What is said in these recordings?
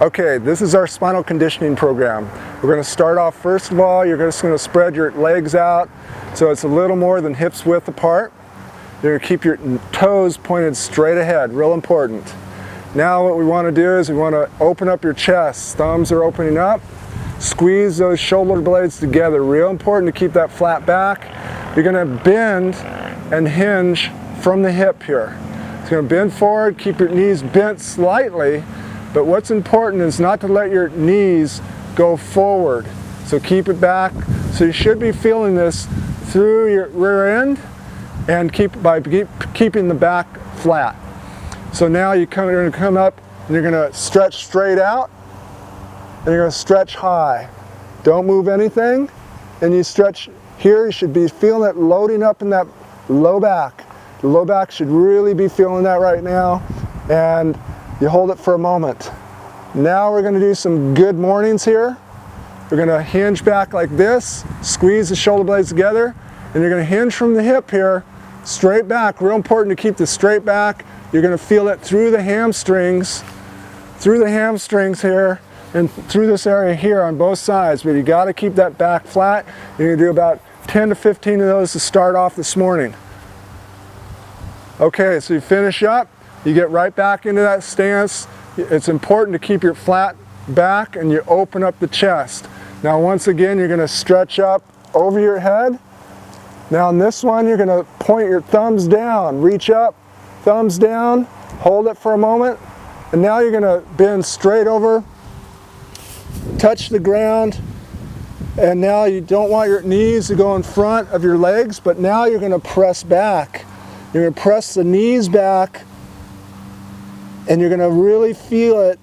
Okay, this is our spinal conditioning program. We're going to start off, first of all, you're just going to spread your legs out so it's a little more than hips width apart. You're going to keep your toes pointed straight ahead, real important. Now what we want to do is we want to open up your chest. Thumbs are opening up. Squeeze those shoulder blades together. Real important to keep that flat back. You're going to bend and hinge from the hip here. It's going to bend forward, keep your knees bent slightly, but what's important is not to let your knees go forward. So keep it back. So you should be feeling this through your rear end and keeping the back flat. So now you're going to come up and you're going to stretch straight out and you're going to stretch high. Don't move anything, and you stretch here. You should be feeling it loading up in that low back. The low back should really be feeling that right now, and you hold it for a moment. Now we're going to do some good mornings here. We're going to hinge back like this, squeeze the shoulder blades together, and you're going to hinge from the hip here, straight back. Real important to keep the straight back. You're going to feel it through the hamstrings here, and through this area here on both sides, but you got to keep that back flat. You're going to do about 10 to 15 of those to start off this morning. Okay, so you finish up, you get right back into that stance. It's important to keep your flat back and you open up the chest. Now once again, you're going to stretch up over your head. Now in this one, you're going to point your thumbs down, reach up, thumbs down, hold it for a moment, and now you're going to bend straight over, touch the ground, and now you don't want your knees to go in front of your legs, but now you're going to press back. You're going to press the knees back, and you're going to really feel it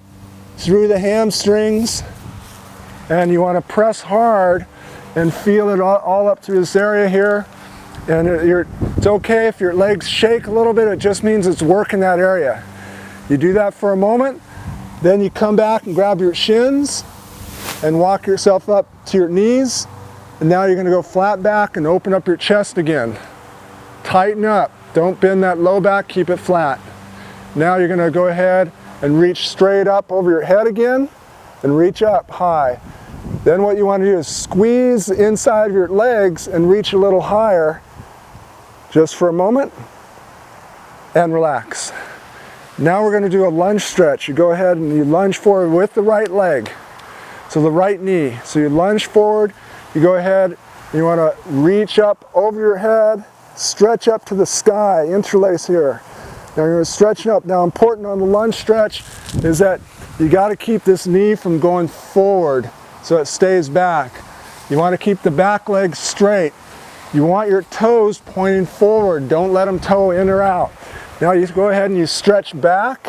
through the hamstrings, and you want to press hard and feel it all up through this area here. And it's okay if your legs shake a little bit, it just means it's working that area. You do that for a moment, then you come back and grab your shins and walk yourself up to your knees, and now you're going to go flat back and open up your chest again. Tighten up. Don't bend that low back, keep it flat. Now you're going to go ahead and reach straight up over your head again and reach up high. Then what you want to do is squeeze the inside of your legs and reach a little higher just for a moment and relax. Now we're going to do a lunge stretch. You go ahead and you lunge forward with the right leg. So the right knee. So you lunge forward, you go ahead, and you want to reach up over your head, stretch up to the sky, interlace here. Now you're going to stretch up. Now important on the lunge stretch is that you got to keep this knee from going forward so it stays back. You want to keep the back leg straight. You want your toes pointing forward. Don't let them toe in or out. Now you go ahead and you stretch back,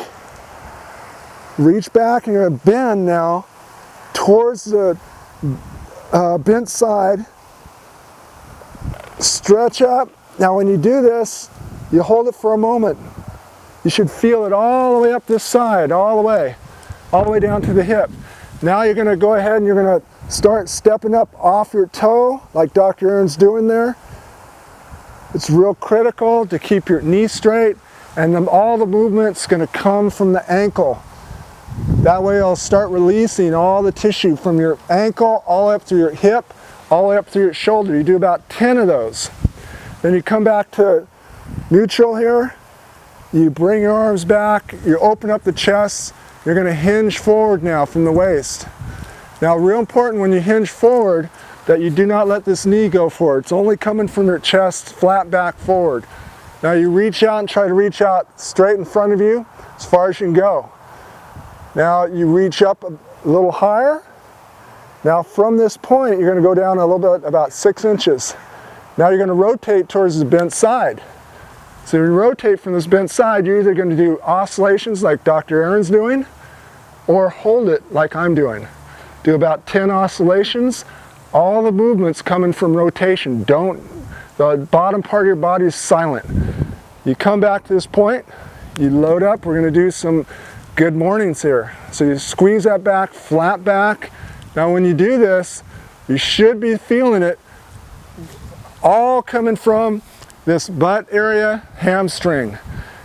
reach back, and you're going to bend now towards the bent side. Stretch up. Now when you do this, you hold it for a moment. You should feel it all the way up this side, all the way down to the hip. Now you're going to go ahead and you're going to start stepping up off your toe like Dr. Aaron's doing there. It's real critical to keep your knee straight, and then all the movement's going to come from the ankle. That way it'll start releasing all the tissue from your ankle all the way up through your hip, all the way up through your shoulder. You do about 10 of those. Then you come back to neutral here. You bring your arms back, you open up the chest. You're going to hinge forward now from the waist. Now real important when you hinge forward that you do not let this knee go forward. It's only coming from your chest, flat back forward. Now you reach out and try to reach out straight in front of you as far as you can go. Now you reach up a little higher. Now from this point you're going to go down a little bit, about 6 inches. Now you're going to rotate towards the bent side. So when you rotate from this bent side, you're either going to do oscillations like Dr. Aaron's doing, or hold it like I'm doing. Do about 10 oscillations. All the movement's coming from rotation. The bottom part of your body is silent. You come back to this point, you load up. We're going to do some good mornings here. So you squeeze that back, flat back. Now when you do this, you should be feeling it all coming from this butt area hamstring.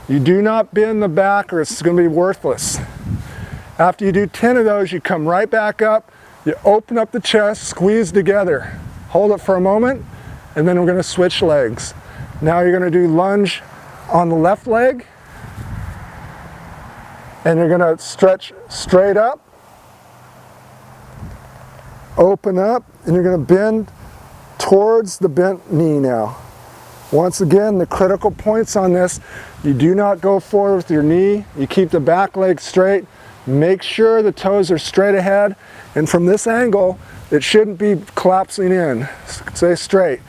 You do not bend the back or it's going to be worthless. After you do 10 of those, you come right back up, you open up the chest, squeeze together. Hold it for a moment, and then we're going to switch legs. Now you're going to do lunge on the left leg, and you're going to stretch straight up, open up, and you're going to bend towards the bent knee now. Once again, the critical points on this, you do not go forward with your knee, you keep the back leg straight, make sure the toes are straight ahead, and from this angle, it shouldn't be collapsing in. Stay straight.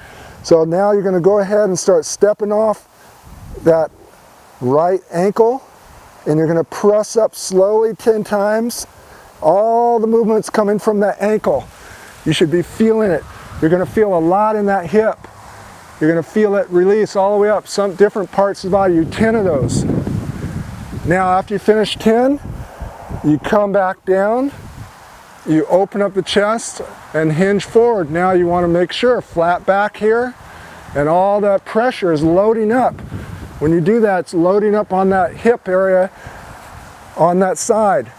So now you're going to go ahead and start stepping off that right ankle, and you're going to press up slowly 10 times. All the movements coming from that ankle. You should be feeling it. You're going to feel a lot in that hip. You're going to feel it release all the way up, some different parts of the body. You 10 of those. Now after you finish 10, you come back down, you open up the chest and hinge forward. Now you want to make sure, flat back here, and all that pressure is loading up. When you do that, it's loading up on that hip area on that side.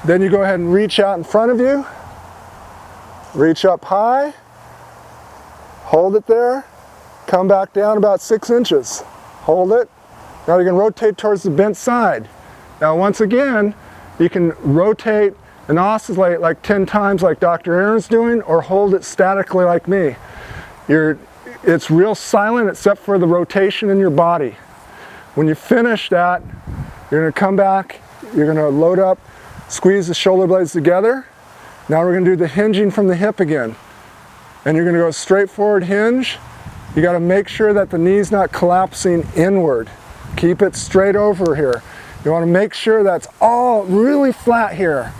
Then you go ahead and reach out in front of you, reach up high, hold it there, come back down about 6 inches, hold it. Now you can rotate towards the bent side. Now once again, you can rotate and oscillate like 10 times like Dr. Aaron's doing, or hold it statically like me. It's real silent except for the rotation in your body. When you finish that, you're going to come back, you're going to load up, squeeze the shoulder blades together. Now we're going to do the hinging from the hip again. And you're going to go straight forward hinge. You got to make sure that the knee's not collapsing inward. Keep it straight over here. You want to make sure that's all really flat here,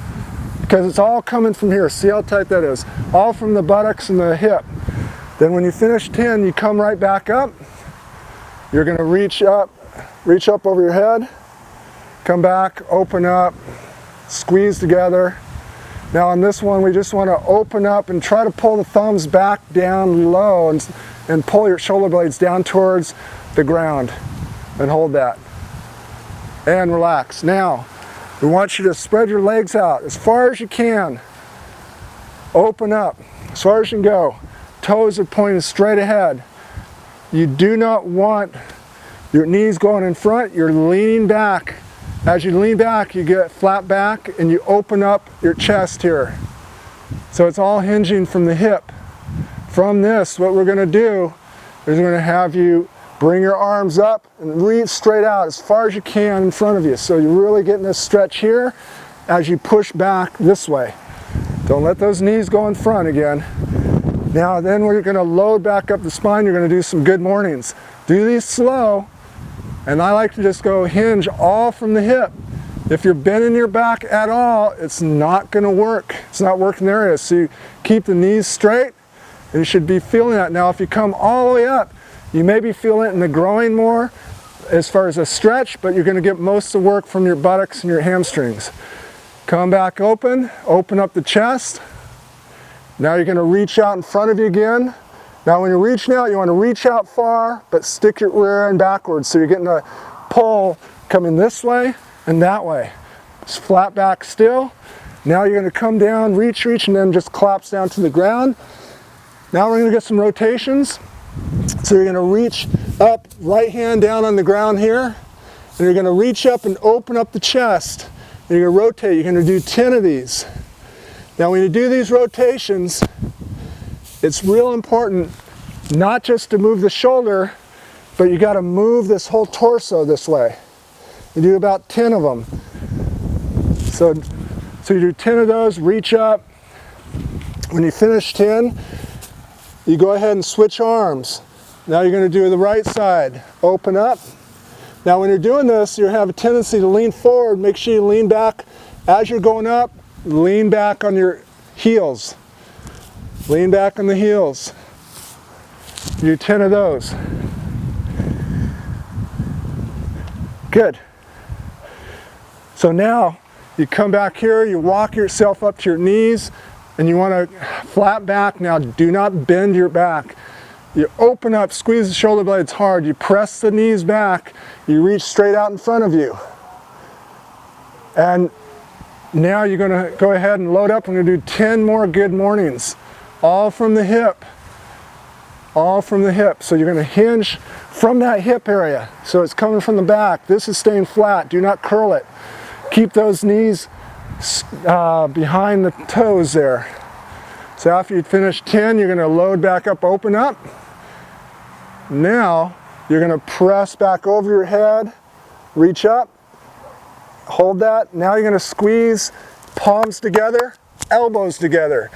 because it's all coming from here. See how tight that is? All from the buttocks and the hip. Then when you finish 10, you come right back up. You're going to reach up over your head, come back, open up, squeeze together. Now on this one, we just want to open up and try to pull the thumbs back down low and pull your shoulder blades down towards the ground, and hold that. And relax. Now, we want you to spread your legs out as far as you can. Open up as far as you can go. Toes are pointing straight ahead. You do not want your knees going in front. You're leaning back. As you lean back, you get flat back and you open up your chest here. So it's all hinging from the hip. From this, what we're going to do is we're going to have you bring your arms up and reach straight out as far as you can in front of you. So you're really getting this stretch here as you push back this way. Don't let those knees go in front again. Now then we're going to load back up the spine. You're going to do some good mornings. Do these slow, and I like to just go hinge all from the hip. If you're bending your back at all, it's not going to work. It's not working the area. So you keep the knees straight, and you should be feeling that. Now if you come all the way up, you may be feeling it in the groin more as far as a stretch, but you're going to get most of the work from your buttocks and your hamstrings. Come back open, open up the chest. Now you're going to reach out in front of you again. Now when you're reaching out, you want to reach out far, but stick your rear end backwards. So you're getting a pull coming this way and that way. Just flat back still. Now you're going to come down, reach, and then just collapse down to the ground. Now we're going to get some rotations. So you're going to reach up, right hand down on the ground here, and you're going to reach up and open up the chest. And you're going to rotate. You're going to do 10 of these. Now when you do these rotations, it's real important not just to move the shoulder, but you got to move this whole torso this way. You do about 10 of them. So you do 10 of those, reach up. When you finish 10, you go ahead and switch arms. Now you're going to do the right side. Open up. Now when you're doing this, you have a tendency to lean forward. Make sure you lean back as you're going up. Lean back on your heels. Lean back on the heels. Do 10 of those. Good. So now you come back here, you walk yourself up to your knees, and you want to flat back. Now do not bend your back. You open up, squeeze the shoulder blades hard, you press the knees back, you reach straight out in front of you. And Now you're going to go ahead and load up. I'm going to do 10 more good mornings, all from the hip. All from the hip. So you're going to hinge from that hip area. So it's coming from the back. This is staying flat. Do not curl it. Keep those knees behind the toes there. So after you finish 10, you're going to load back up, open up. Now you're going to press back over your head, reach up, hold that. Now you're going to squeeze palms together, elbows together.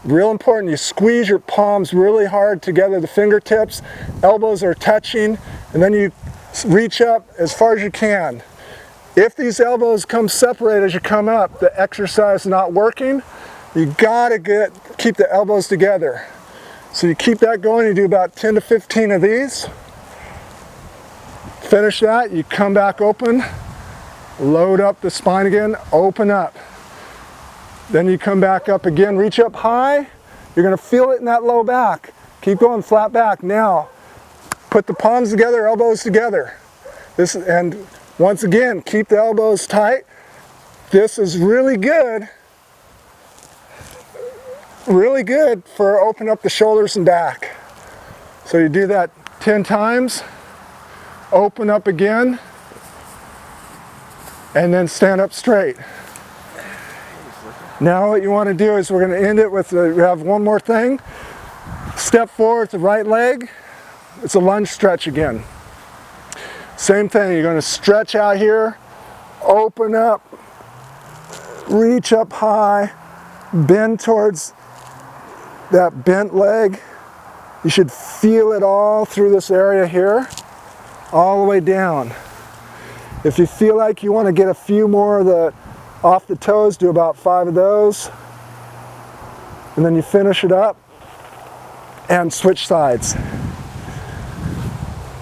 Real important, you squeeze your palms really hard together, the fingertips, elbows are touching, and then you reach up as far as you can. If these elbows come separate as you come up, the exercise is not working. You gotta keep the elbows together. So you keep that going, you do about 10 to 15 of these. Finish that, you come back open, load up the spine again, open up. Then you come back up again, reach up high. You're going to feel it in that low back. Keep going, flat back. Now, put the palms together, elbows together. And once again, keep the elbows tight. This is really good for opening up the shoulders and back. So you do that 10 times, open up again, and then stand up straight. Now what you want to do is we're going to end it with, we have one more thing. Step forward with the right leg. It's a lunge stretch again. Same thing, you're going to stretch out here, open up, reach up high, bend towards that bent leg. You should feel it all through this area here, all the way down. If you feel like you want to get a few more of the off the toes, do about 5 of those, and then you finish it up and switch sides.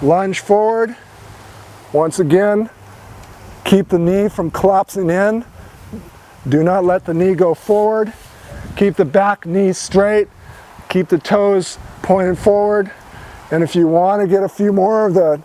Lunge forward. Once again, keep the knee from collapsing in. Do not let the knee go forward. Keep the back knee straight. Keep the toes pointing forward. And if you want to get a few more of the